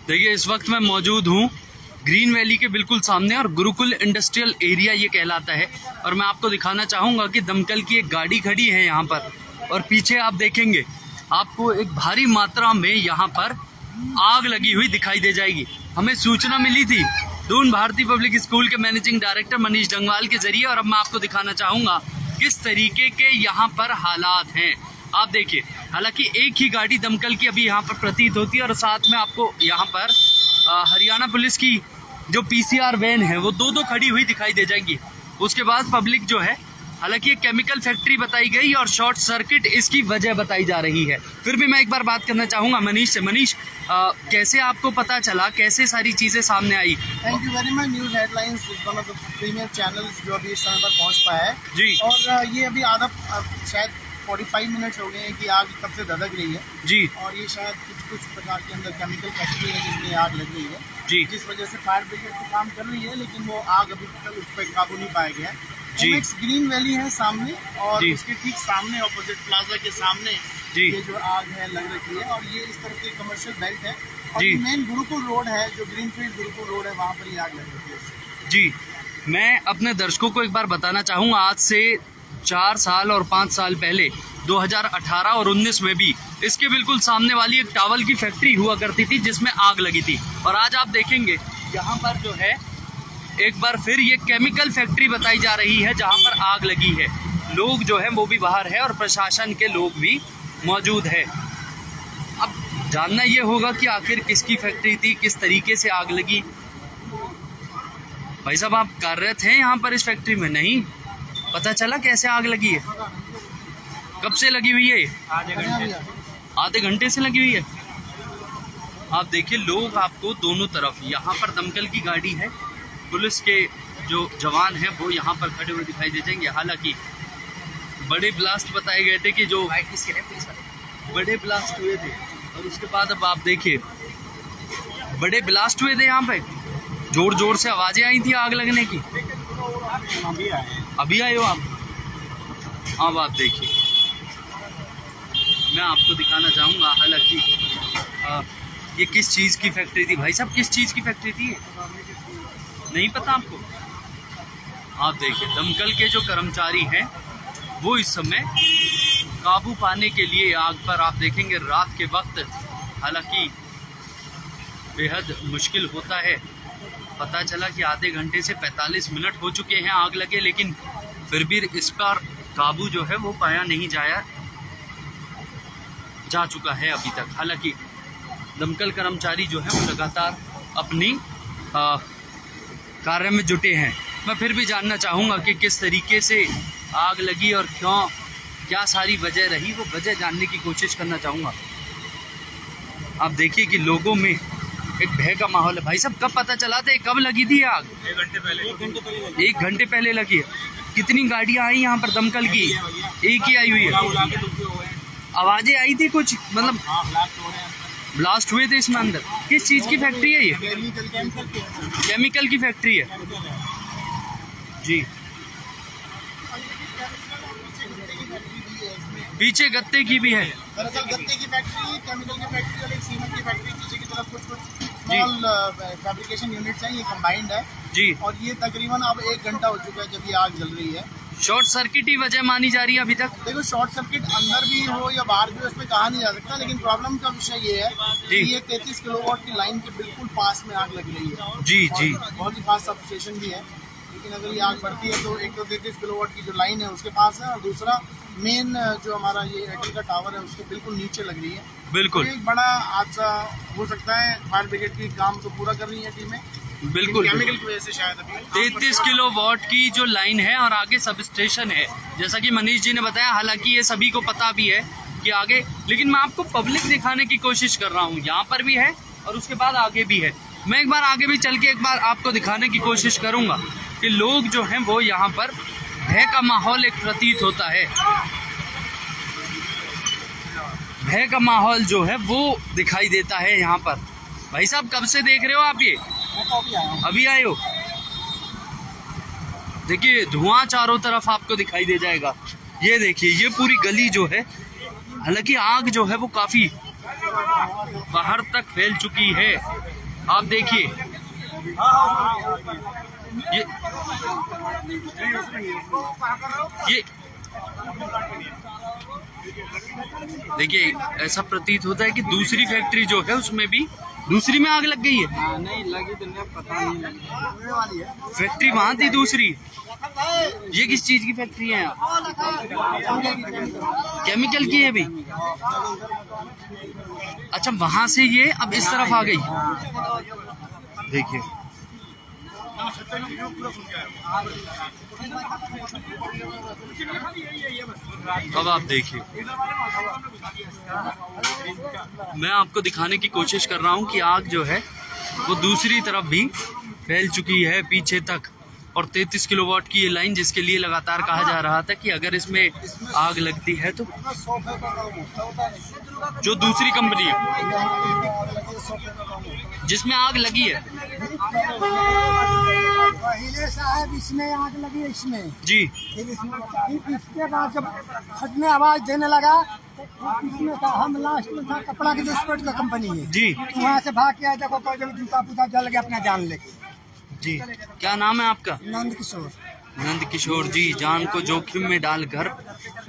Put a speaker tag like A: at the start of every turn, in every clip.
A: देखिए इस वक्त मैं मौजूद हूँ ग्रीन वैली के बिल्कुल सामने और गुरुकुल इंडस्ट्रियल एरिया ये कहलाता है। और मैं आपको दिखाना चाहूँगा कि दमकल की एक गाड़ी खड़ी है यहाँ पर और पीछे आप देखेंगे आपको एक भारी मात्रा में यहाँ पर आग लगी हुई दिखाई दे जाएगी। हमें सूचना मिली थी दून भारती पब्लिक स्कूल के मैनेजिंग डायरेक्टर मनीष डंगवाल के जरिए और अब मैं आपको दिखाना चाहूँगा किस तरीके के यहाँ पर हालात हैं। आप देखिए, हालांकि एक ही गाड़ी दमकल की अभी यहाँ पर प्रतीत होती है और साथ में आपको यहाँ पर हरियाणा पुलिस की जो पीसीआर वैन है वो दो खड़ी हुई दिखाई दे जाएंगी। उसके बाद पब्लिक जो है, हालांकि ये केमिकल फैक्ट्री बताई गई और शॉर्ट सर्किट इसकी वजह बताई जा रही है। फिर भी मैं एक बार बात करना चाहूँगा मनीष से। मनीष, कैसे आपको पता चला, कैसे सारी चीज़ें सामने आई?
B: Thank you very much. News headlines is one of the premier channels जो अभी इस समय पर पहुंच पाया है
A: जी।
B: और ये अभी आधा शायद 45 मिनट्स हो गए हैं कि आग कब से धधक रही है
A: जी
B: और ये शायद कुछ प्रकार के अंदर केमिकल फैक्ट्री है जिसमें आग लग रही है
A: जी,
B: जिस वजह से फायर ब्रिगेड तो काम कर रही है लेकिन वो आग अभी तक उस पर काबू नहीं पाया गया है।
A: जी।
B: ग्रीन वैली है सामने और
A: जी।
B: उसके ठीक सामने ऑपोजिट प्लाजा के सामने
A: जी।
B: ये जो आग है लग रही है और ये इस तरफ की कमर्शियल बेल्ट है और
A: जी।
B: मेन गुरुकुल रोड है जो ग्रीनफील्ड गुरुकुल रोड है, वहाँ पर ये आग लग रही है।
A: जी, मैं अपने दर्शकों को एक बार बताना चाहूँगा, आज से 4 साल और 5 साल पहले 2018 और 19 में भी इसके बिल्कुल सामने वाली एक टावल की फैक्ट्री हुआ करती थी जिसमें आग लगी थी। और आज आप देखेंगे यहाँ पर जो है एक बार फिर ये केमिकल फैक्ट्री बताई जा रही है जहाँ पर आग लगी है। लोग जो है वो भी बाहर है और प्रशासन के लोग भी मौजूद है। अब जानना ये होगा कि आखिर किसकी फैक्ट्री थी, किस तरीके से आग लगी। भाई साहब, आप कार्यरत हैं यहाँ पर इस फैक्ट्री में? नहीं पता चला कैसे आग लगी है? कब से लगी हुई है? आधे घंटे से लगी हुई है। आप देखिए, लोग आपको दोनों तरफ, यहाँ पर दमकल की गाड़ी है, पुलिस के जो जवान हैं वो यहाँ पर खड़े हुए दिखाई दे जाएंगे। हालांकि बड़े ब्लास्ट बताए गए थे कि जो बड़े ब्लास्ट हुए थे और उसके बाद अब आप देखिए बड़े ब्लास्ट हुए थे, यहाँ पे जोर जोर से आवाजें आई थी आग लगने की। अभी आए हो आप? अब आप देखिए, मैं आपको दिखाना चाहूँगा। हालांकि ये किस चीज़ की फैक्ट्री थी? भाई साहब, किस चीज़ की फैक्ट्री थी? नहीं पता आपको? आप देखिए, दमकल के जो कर्मचारी हैं वो इस समय काबू पाने के लिए आग पर, आप देखेंगे रात के वक्त, हालांकि बेहद मुश्किल होता है। पता चला कि आधे घंटे से 45 मिनट हो चुके हैं आग लगे, लेकिन फिर भी इस पर काबू जो है वो पाया नहीं जा चुका है अभी तक। हालांकि दमकल कर्मचारी जो है वो लगातार अपनी कार्य में जुटे हैं। मैं फिर भी जानना चाहूँगा कि किस तरीके से आग लगी और क्यों, क्या सारी वजह रही, वो वजह जानने की कोशिश करना चाहूँगा। आप देखिए कि लोगों में एक भय का माहौल है। भाई साहब, कब पता चला था, कब लगी थी आग?
B: 1 घंटे पहले।
A: 1 घंटे पहले लगी है। कितनी गाड़ियाँ आई यहाँ पर दमकल की? एक ही आई हुई है। आवाजें आई थी कुछ, मतलब ब्लास्ट हुए थे इसमें अंदर? किस चीज़ की फैक्ट्री है ये? केमिकल की फैक्ट्री है जी। पीछे गत्ते की भी है।
B: दरअसल गत्ते की फैक्ट्री, केमिकल की फैक्ट्री और एक सीमेंट की फैक्ट्री, पीछे की तरफ कुछ स्मॉल फैब्रिकेशन यूनिट्स हैं, ये कंबाइंड है
A: जी।
B: और ये तकरीबन अब 1 घंटा हो चुका है जब ये आग जल रही है।
A: शॉर्ट सर्किट ही वजह मानी जा रही है अभी तक।
B: देखो, शॉर्ट सर्किट अंदर भी हो या बाहर भी हो, इसमें कहा नहीं जा सकता, लेकिन प्रॉब्लम का विषय ये है कि ये 33 किलोवाट की लाइन के बिल्कुल पास में आग लग रही है।
A: जी जी।
B: बहुत ही फास्ट सब स्टेशन भी है, लेकिन अगर ये आग बढ़ती है तो एक तो 33 किलोवाट की जो लाइन है उसके पास है और दूसरा मेन जो हमारा ये एयरटेल का टावर है उसके बिल्कुल नीचे लग रही है।
A: बिल्कुल,
B: तो एक बड़ा हादसा हो सकता है। फायर ब्रिगेड की काम तो पूरा कर रही है टीमें,
A: बिल्कुल।
B: केमिकल की वजह से शायद अभी
A: 33 किलोवाट की जो लाइन है और आगे सब स्टेशन है, जैसा कि मनीष जी ने बताया। हालांकि ये सभी को पता भी है कि आगे, लेकिन मैं आपको पब्लिक दिखाने की कोशिश कर रहा हूँ। यहाँ पर भी है और उसके बाद आगे भी है। मैं एक बार आगे भी चल के एक बार आपको दिखाने की कोशिश करूँगा कि लोग जो हैं वो यहाँ पर भय का माहौल एक प्रतीत होता है। भय का माहौल जो है वो दिखाई देता है यहाँ पर। भाई साहब, कब से देख रहे हो आप ये? अभी आए हो? देखिए, धुआं चारों तरफ आपको दिखाई दे जाएगा। ये देखिए, ये पूरी गली जो है, हालांकि आग जो है वो काफ़ी बाहर तक फैल चुकी है। आप देखिए ये देखिए, ऐसा प्रतीत होता है कि दूसरी फैक्ट्री जो है उसमें भी दूसरी में आग लग गई है।
B: नहीं लगी तो नहीं, पता नहीं लगी।
A: फैक्ट्री वहां थी दूसरी। ये किस चीज की फैक्ट्री है? केमिकल की है भी। अच्छा, वहां से ये अब इस तरफ आ गई। देखिए अब आप देखिए, मैं आपको दिखाने की कोशिश कर रहा हूं कि आग जो है वो दूसरी तरफ भी फैल चुकी है पीछे तक। और 33 किलोवाट की ये लाइन, जिसके लिए लगातार कहा जा रहा था कि अगर इसमें आग लगती है तो जो दूसरी कंपनी है जिसमें आग लगी है
C: पहले साहब इसमें आग लगी है इसमें
A: जी,
C: फिर इसके बाद जब फटने आवाज देने लगा तो इसमें था, हम लास्ट में था कपड़ा की जो स्पोर्ट का कंपनी है
A: जी,
C: वहाँ से भाग के आए, देखो तो जब जूता पूता जल गया अपना जान लेके।
A: जी। क्या नाम है आपका?
C: नंद किशोर।
A: नंद किशोर जी जान को जोखिम में डालकर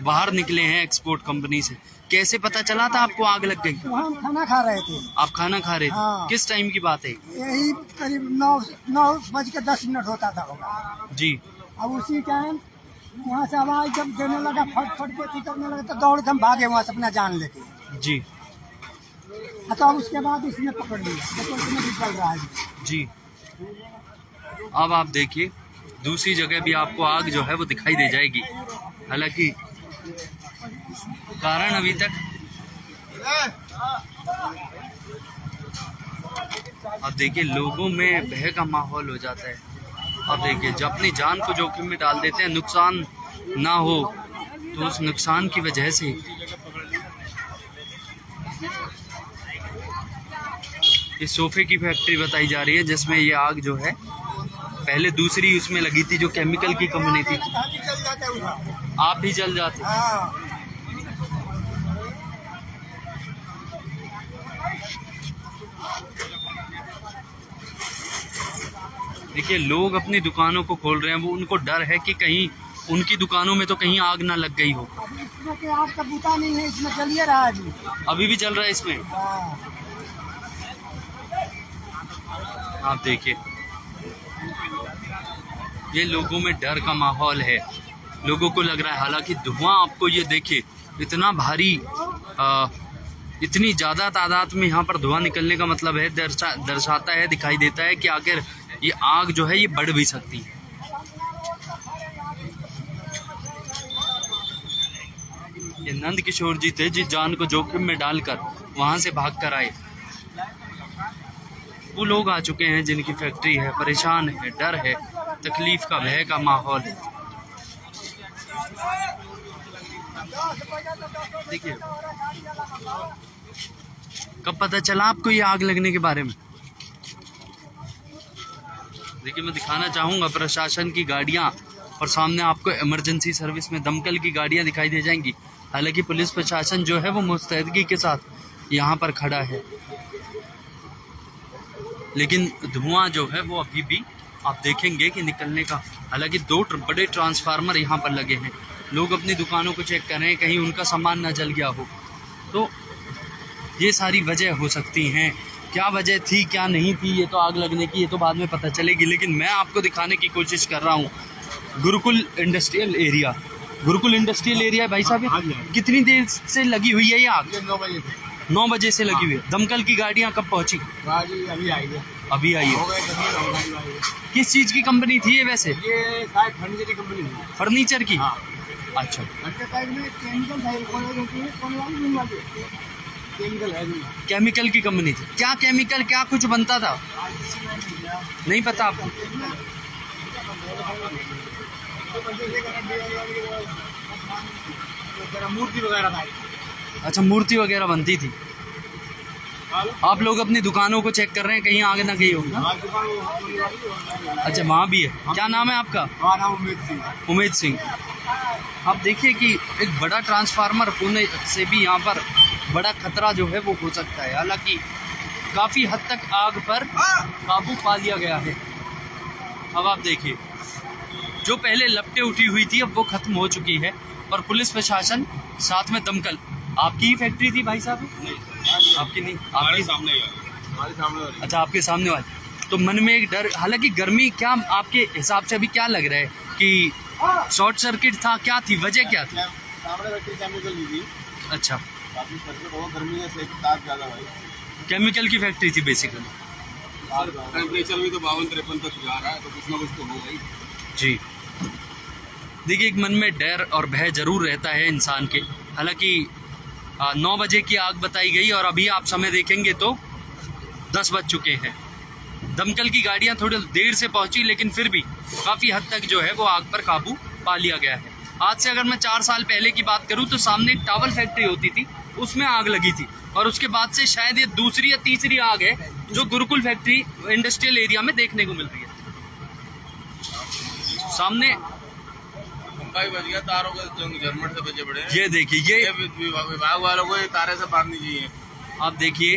A: बाहर निकले हैं एक्सपोर्ट कंपनी से। कैसे पता चला था आपको आग लग गई?
C: तो हम खाना खा रहे थे।
A: आप खाना खा रहे थे?
C: हाँ।
A: किस टाइम की बात है?
C: यही करीब 9:10 होता था होगा।
A: जी।
C: अब उसी टाइम वहाँ से आवाज जब देने लगा, फट फट के करने लगा, तो दौड़ के हम भागे वहाँ से अपना जान लेके।
A: जी।
C: तो उसके बाद इसमें पकड़ लिया, देखो इसमें भी चल रहा है।
A: जी। अब आप देखिए, दूसरी जगह भी आपको आग जो है वो दिखाई दे जाएगी। हालांकि कारण अभी तक अब देखिए, लोगों में भय का माहौल हो जाता है। अब देखिए, जब अपनी जान को जोखिम में डाल देते हैं, नुकसान ना हो तो उस नुकसान की वजह से ये सोफे की फैक्ट्री बताई जा रही है, जिसमें ये आग जो है पहले दूसरी उसमें लगी थी जो केमिकल की कंपनी थी। आप भी जल जाते। देखिए, लोग अपनी दुकानों को खोल रहे हैं, वो उनको डर है कि कहीं उनकी दुकानों में तो कहीं आग ना लग गई हो।
C: इसमें के आग का बूता नहीं है, इसमें चलिए रहा है
A: अभी भी चल रहा है इसमें। आप देखिए, ये लोगों में डर का माहौल है, लोगों को लग रहा है। हालांकि धुआं आपको ये देखिए इतना भारी, इतनी ज़्यादा तादाद में यहाँ पर धुआं निकलने का मतलब है, दर्शाता है, दिखाई देता है कि आखिर ये आग जो है ये बढ़ भी सकती है। ये नंद किशोर जी थे जिस जान को जोखिम में डालकर वहाँ से भाग कर आए। वो लोग आ चुके हैं जिनकी फैक्ट्री है, परेशान है, डर है, तकलीफ का, भय का माहौल है। देखिए, कब पता चला आपको ये आग लगने के बारे में? देखिए, मैं दिखाना चाहूँगा प्रशासन की गाड़ियाँ, और सामने आपको इमरजेंसी सर्विस में दमकल की गाड़ियाँ दिखाई दे जाएंगी। हालांकि पुलिस प्रशासन जो है वो मुस्तैदगी के साथ यहाँ पर खड़ा है, लेकिन धुआं जो है वो अभी भी आप देखेंगे कि निकलने का। हालांकि 2 बड़े ट्रांसफार्मर यहाँ पर लगे हैं। लोग अपनी दुकानों को चेक कर रहे हैं, कहीं उनका सामान ना जल गया हो। तो ये सारी वजह हो सकती हैं। क्या वजह थी क्या नहीं थी ये तो आग लगने की, ये तो बाद में पता चलेगी। लेकिन मैं आपको दिखाने की कोशिश कर रहा हूँ Gurukul industrial area. Gurukul industrial area भाई साहब, कितनी देर से लगी हुई है ये आग?
B: 9 बजे से।
A: 9 बजे से लगी हुई है। दमकल की गाड़ियाँ कब पहुँची?
B: गाड़ी अभी आई है।
A: अभी आई है।
B: हो गए 10
A: किस चीज़ की कंपनी थी ये वैसे?
B: ये शायद फर्नीचर की कंपनी थी।
A: फर्नीचर की?
B: हाँ।
A: अच्छा।
B: केमिकल है
A: केमिकल की कंपनी थी। क्या केमिकल, क्या कुछ बनता था? नहीं पता आपको?
B: मूर्ति वगैरह था।
A: अच्छा, मूर्ति वगैरह बनती थी। आप लोग अपनी दुकानों को चेक कर रहे हैं, कहीं आगे ना गई हो? अच्छा, वहाँ भी है। क्या नाम है आपका?
B: उमेद सिंह।
A: उमेद सिंह। आप देखिए कि एक बड़ा ट्रांसफार्मर पुणे से भी यहाँ पर बड़ा खतरा जो है वो हो सकता है। हालांकि काफ़ी हद तक आग पर काबू पा लिया गया है। अब आप देखिए, जो पहले लपटें उठी हुई थी अब वो खत्म हो चुकी है और पुलिस प्रशासन साथ में दमकल। आपकी ही फैक्ट्री थी भाई साहब? आपकी नहीं, आपके
D: सामने
A: अच्छा, आपके सामने वाली। तो मन में एक डर, हालांकि गर्मी, क्या आपके हिसाब से अभी क्या लग रहा है कि शॉर्ट सर्किट था, क्या थी, वजह क्या थी?
B: सामने फैक्ट्री केमिकल की थी,
A: अच्छा,
B: काफी सर्किट बहुत गर्मी है, ताप ज्यादा भाई,
A: केमिकल की फैक्ट्री थी बेसिकली।
D: टेम्परेचर भी तो 52-53 तक जा रहा है, तो कुछ ना कुछ तो होगा ही।
A: जी, देखिए, एक मन में डर और भय जरूर रहता है इंसान के। हालांकि 9 बजे की आग बताई गई और अभी आप समय देखेंगे तो 10 बज चुके हैं। दमकल की गाड़ियां थोड़ी देर से पहुंची, लेकिन फिर भी काफ़ी हद तक जो है वो आग पर काबू पा लिया गया है। आज से अगर मैं 4 साल पहले की बात करूं तो सामने एक टावल फैक्ट्री होती थी, उसमें आग लगी थी और उसके बाद से शायद ये दूसरी या तीसरी आग है जो गुरुकुल फैक्ट्री इंडस्ट्रियल एरिया में देखने को मिल रही है। सामने
D: भाई बच गया, तारों के झरमट से बचे पड़े हैं।
A: ये देखिए, ये
D: विभाग वालों को ये तारे से बांधनी चाहिए।
A: आप देखिए,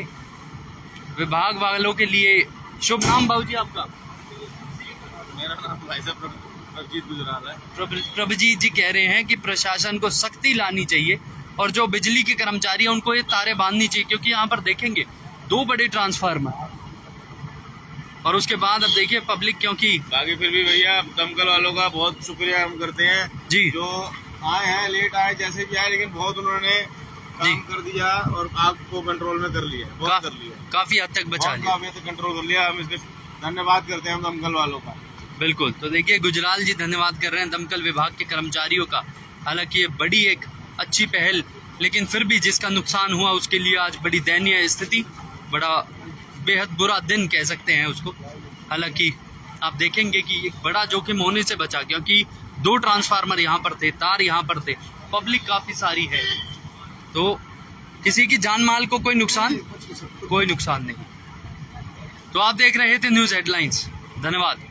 A: विभाग वालों के लिए। शुभ नाम बाबूजी आपका?
D: मेरा नाम भाई साहब प्रभजीत गुजराल है।
A: प्रभजीत जी कह रहे हैं कि प्रशासन को सख्ती लानी चाहिए और जो बिजली के कर्मचारी हैं उनको ये तारे बांधनी चाहिए, क्योंकि यहाँ पर देखेंगे 2 बड़े ट्रांसफार्मर और उसके बाद अब देखिए पब्लिक, क्योंकि
D: बाकी फिर भी भैया दमकल वालों का बहुत शुक्रिया हम करते हैं
A: जी,
D: जो आए हैं, लेट आए जैसे भी आए, लेकिन बहुत उन्होंने काम कर दिया और आग को कंट्रोल में कर लिया, बहुत कर लिया,
A: काफी हद तक बचा लिया,
D: काफी हद तक कंट्रोल कर लिया। हम इसके धन्यवाद करते हैं हम दमकल वालों का।
A: बिल्कुल। तो देखिए, गुजराल जी धन्यवाद कर रहे हैं दमकल विभाग के कर्मचारियों का। हालांकि ये बड़ी एक अच्छी पहल, लेकिन फिर भी जिसका नुकसान हुआ उसके लिए आज बड़ी दयनीय स्थिति, बड़ा बेहद बुरा दिन कह सकते हैं उसको। हालांकि आप देखेंगे कि एक बड़ा जोखिम होने से बचा, क्योंकि 2 ट्रांसफार्मर यहाँ पर थे, तार यहाँ पर थे, पब्लिक काफ़ी सारी है, तो किसी की जान माल को कोई नुकसान नहीं। तो आप देख रहे थे न्यूज़ हेडलाइंस। धन्यवाद।